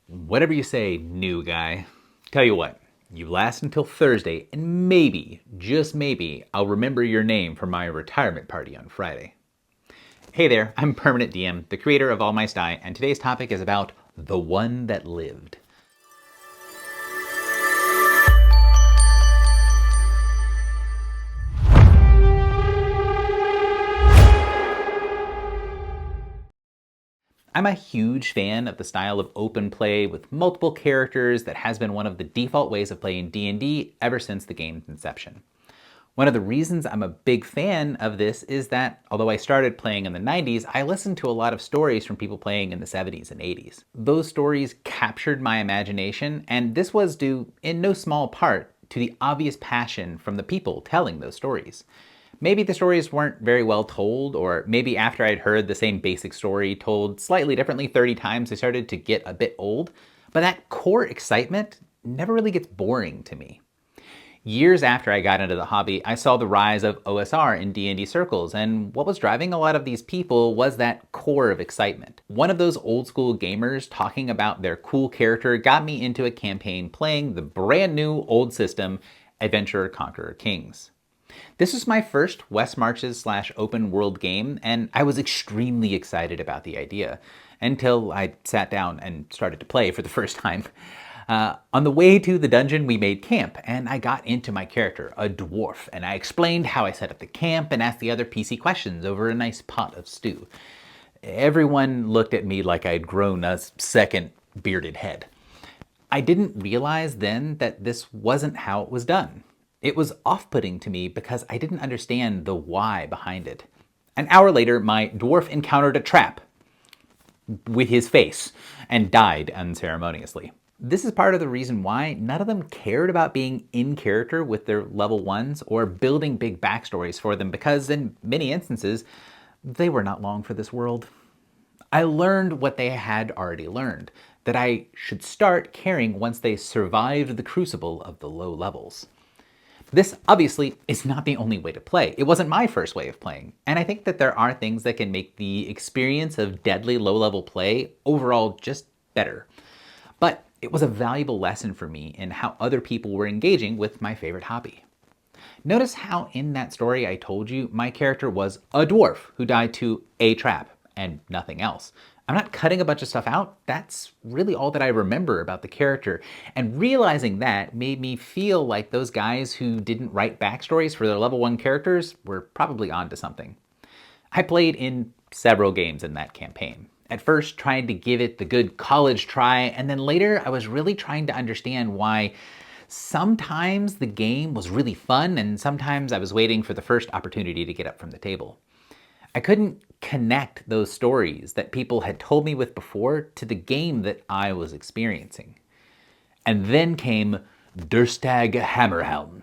Whatever you say, new guy. Tell you what, you last until Thursday, and maybe, just maybe, I'll remember your name for my retirement party on Friday. Hey there, I'm Permanent DM, the creator of All My Sty, and today's topic is about the one that lived. I'm a huge fan of the style of open play with multiple characters that has been one of the default ways of playing D&D ever since the game's inception. One of the reasons I'm a big fan of this is that, although I started playing in the 90s, I listened to a lot of stories from people playing in the 70s and 80s. Those stories captured my imagination, and this was due, in no small part, to the obvious passion from the people telling those stories. Maybe the stories weren't very well told, or maybe after I'd heard the same basic story told slightly differently 30 times, they started to get a bit old, but that core excitement never really gets boring to me. Years after I got into the hobby, I saw the rise of OSR in D&D circles, and what was driving a lot of these people was that core of excitement. One of those old school gamers talking about their cool character got me into a campaign playing the brand new old system, Adventurer Conqueror Kings. This was my first West Marches / open world game, and I was extremely excited about the idea, until I sat down and started to play for the first time. On the way to the dungeon, we made camp, and I got into my character, a dwarf, and I explained how I set up the camp and asked the other PC questions over a nice pot of stew. Everyone looked at me like I'd grown a second bearded head. I didn't realize then that this wasn't how it was done. It was off-putting to me because I didn't understand the why behind it. An hour later, my dwarf encountered a trap with his face and died unceremoniously. This is part of the reason why none of them cared about being in character with their level 1s or building big backstories for them because, in many instances, they were not long for this world. I learned what they had already learned, that I should start caring once they survived the crucible of the low levels. This, obviously, is not the only way to play. It wasn't my first way of playing, and I think that there are things that can make the experience of deadly low-level play overall just better. But it was a valuable lesson for me in how other people were engaging with my favorite hobby. Notice how in that story I told you my character was a dwarf who died to a trap and nothing else. I'm not cutting a bunch of stuff out. That's really all that I remember about the character. And realizing that made me feel like those guys who didn't write backstories for their level 1 characters were probably onto something. I played in several games in that campaign. At first, trying to give it the good college try, and then later I was really trying to understand why sometimes the game was really fun and sometimes I was waiting for the first opportunity to get up from the table. I couldn't connect those stories that people had told me with before to the game that I was experiencing. And then came Durstag Hammerhelm.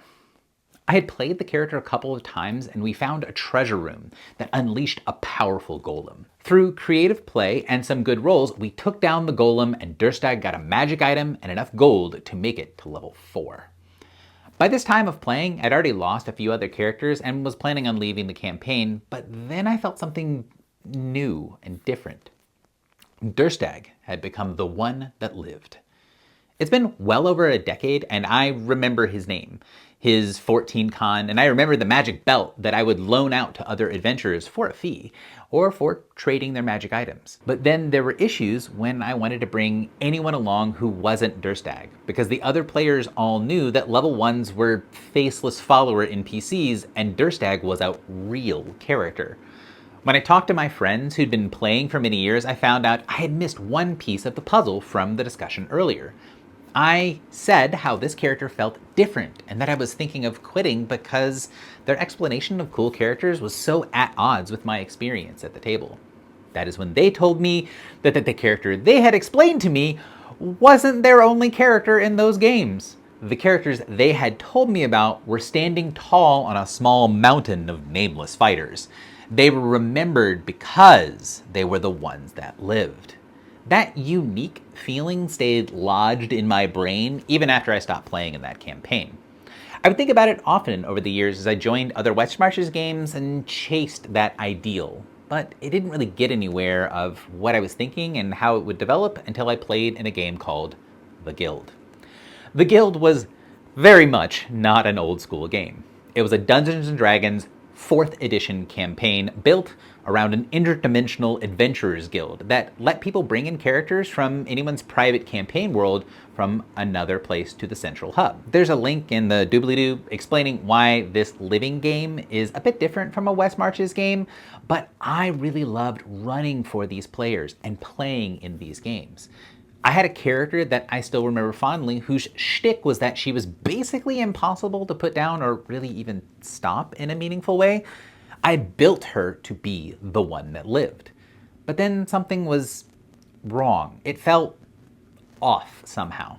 I had played the character a couple of times and we found a treasure room that unleashed a powerful golem. Through creative play and some good rolls, we took down the golem and Durstag got a magic item and enough gold to make it to level 4. By this time of playing, I'd already lost a few other characters and was planning on leaving the campaign, but then I felt something new and different. Durstag had become the one that lived. It's been well over a decade, and I remember his name, his 14 con, and I remember the magic belt that I would loan out to other adventurers for a fee, or for trading their magic items. But then there were issues when I wanted to bring anyone along who wasn't Durstag, because the other players all knew that level 1s were faceless follower NPCs, and Durstag was a real character. When I talked to my friends who'd been playing for many years, I found out I had missed one piece of the puzzle from the discussion earlier. I said how this character felt different and that I was thinking of quitting because their explanation of cool characters was so at odds with my experience at the table. That is when they told me that the character they had explained to me wasn't their only character in those games. The characters they had told me about were standing tall on a small mountain of nameless fighters. They were remembered because they were the ones that lived. That unique feeling stayed lodged in my brain even after I stopped playing in that campaign. I would think about it often over the years as I joined other West Marches games and chased that ideal, but it didn't really get anywhere of what I was thinking and how it would develop until I played in a game called The Guild. The Guild was very much not an old school game. It was a Dungeons & Dragons 4th edition campaign built around an interdimensional adventurers guild that let people bring in characters from anyone's private campaign world from another place to the central hub. There's a link in the doobly-doo explaining why this living game is a bit different from a West Marches game, but I really loved running for these players and playing in these games. I had a character that I still remember fondly whose shtick was that she was basically impossible to put down or really even stop in a meaningful way. I built her to be the one that lived. But then something was wrong. It felt off somehow.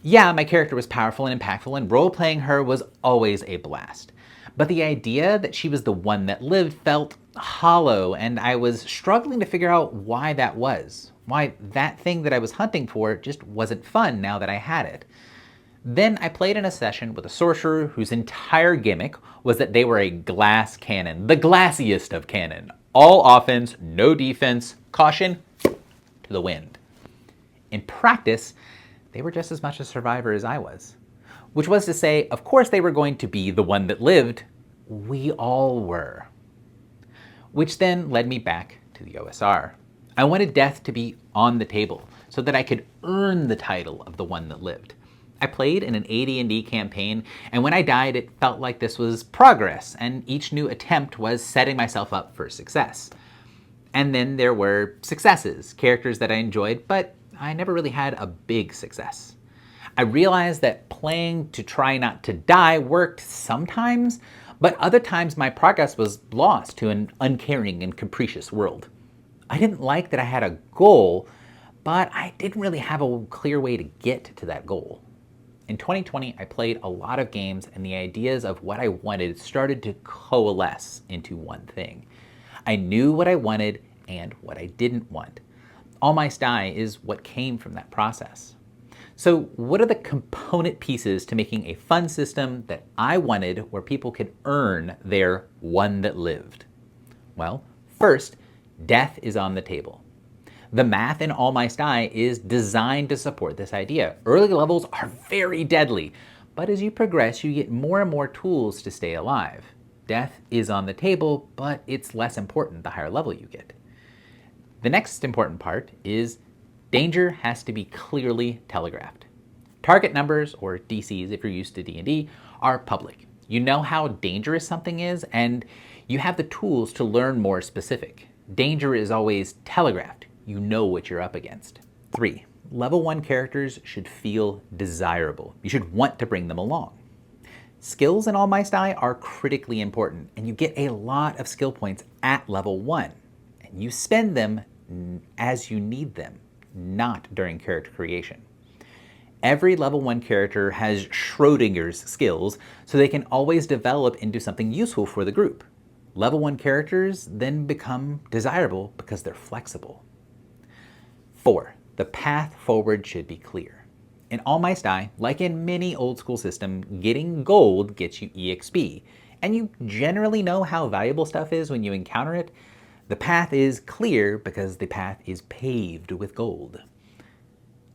Yeah, my character was powerful and impactful, and role-playing her was always a blast. But the idea that she was the one that lived felt hollow, and I was struggling to figure out why that was. Why that thing that I was hunting for just wasn't fun now that I had it. Then I played in a session with a sorcerer whose entire gimmick was that they were a glass cannon, the glassiest of cannon. All offense, no defense, caution to the wind. In practice, they were just as much a survivor as I was. Which was to say, of course they were going to be the one that lived. We all were. Which then led me back to the OSR. I wanted death to be on the table so that I could earn the title of the one that lived. I played in an AD&D campaign, and when I died, it felt like this was progress, and each new attempt was setting myself up for success. And then there were successes, characters that I enjoyed, but I never really had a big success. I realized that playing to try not to die worked sometimes, but other times my progress was lost to an uncaring and capricious world. I didn't like that I had a goal, but I didn't really have a clear way to get to that goal. In 2020, I played a lot of games, and the ideas of what I wanted started to coalesce into one thing. I knew what I wanted and what I didn't want. All My Sty is what came from that process. So what are the component pieces to making a fun system that I wanted where people could earn their one that lived? Well, first, death is on the table. The math in All My Sty is designed to support this idea. Early levels are very deadly, but as you progress, you get more and more tools to stay alive. Death is on the table, but it's less important the higher level you get. The next important part is danger has to be clearly telegraphed. Target numbers, or DCs if you're used to D&D, are public. You know how dangerous something is, and you have the tools to learn more specific. Danger is always telegraphed. You know what you're up against. 3, level 1 characters should feel desirable. You should want to bring them along. Skills in All My Sty are critically important, and you get a lot of skill points at level 1. And you spend them as you need them, not during character creation. Every level 1 character has Schrodinger's skills, so they can always develop into something useful for the group. Level 1 characters then become desirable because they're flexible. 4, the path forward should be clear. In All My Sty, like in many old school systems, getting gold gets you EXP, and you generally know how valuable stuff is when you encounter it. The path is clear because the path is paved with gold.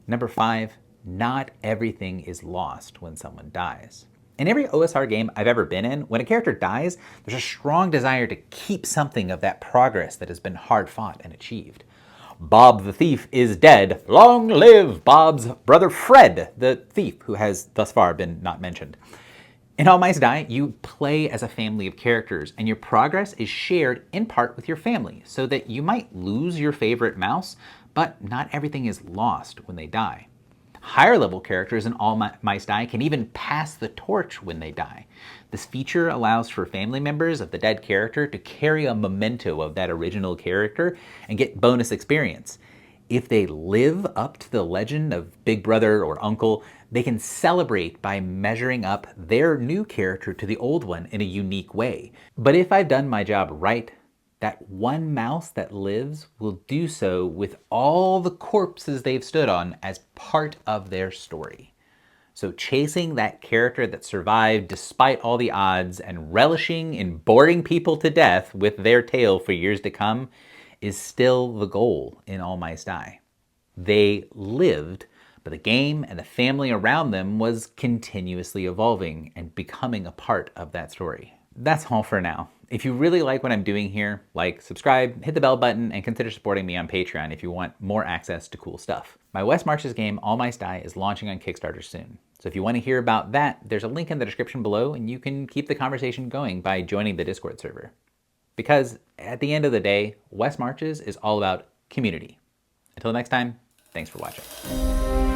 Number 5, not everything is lost when someone dies. In every OSR game I've ever been in, when a character dies, there's a strong desire to keep something of that progress that has been hard fought and achieved. Bob the thief is dead. Long live Bob's brother Fred, the thief who has thus far been not mentioned. In All My Sty, you play as a family of characters, and your progress is shared in part with your family, so that you might lose your favorite mouse, but not everything is lost when they die. Higher level characters in All My Sty can even pass the torch when they die. This feature allows for family members of the dead character to carry a memento of that original character and get bonus experience. If they live up to the legend of Big Brother or Uncle, they can celebrate by measuring up their new character to the old one in a unique way. But if I've done my job right, that one mouse that lives will do so with all the corpses they've stood on as part of their story. So chasing that character that survived despite all the odds and relishing in boring people to death with their tale for years to come is still the goal in All Mice Die. They lived, but the game and the family around them was continuously evolving and becoming a part of that story. That's all for now. If you really like what I'm doing here, like, subscribe, hit the bell button, and consider supporting me on Patreon if you want more access to cool stuff. My Wes Marches game, All Mice Die, is launching on Kickstarter soon. So if you want to hear about that, there's a link in the description below, and you can keep the conversation going by joining the Discord server. Because at the end of the day, Wes Marches is all about community. Until next time, thanks for watching.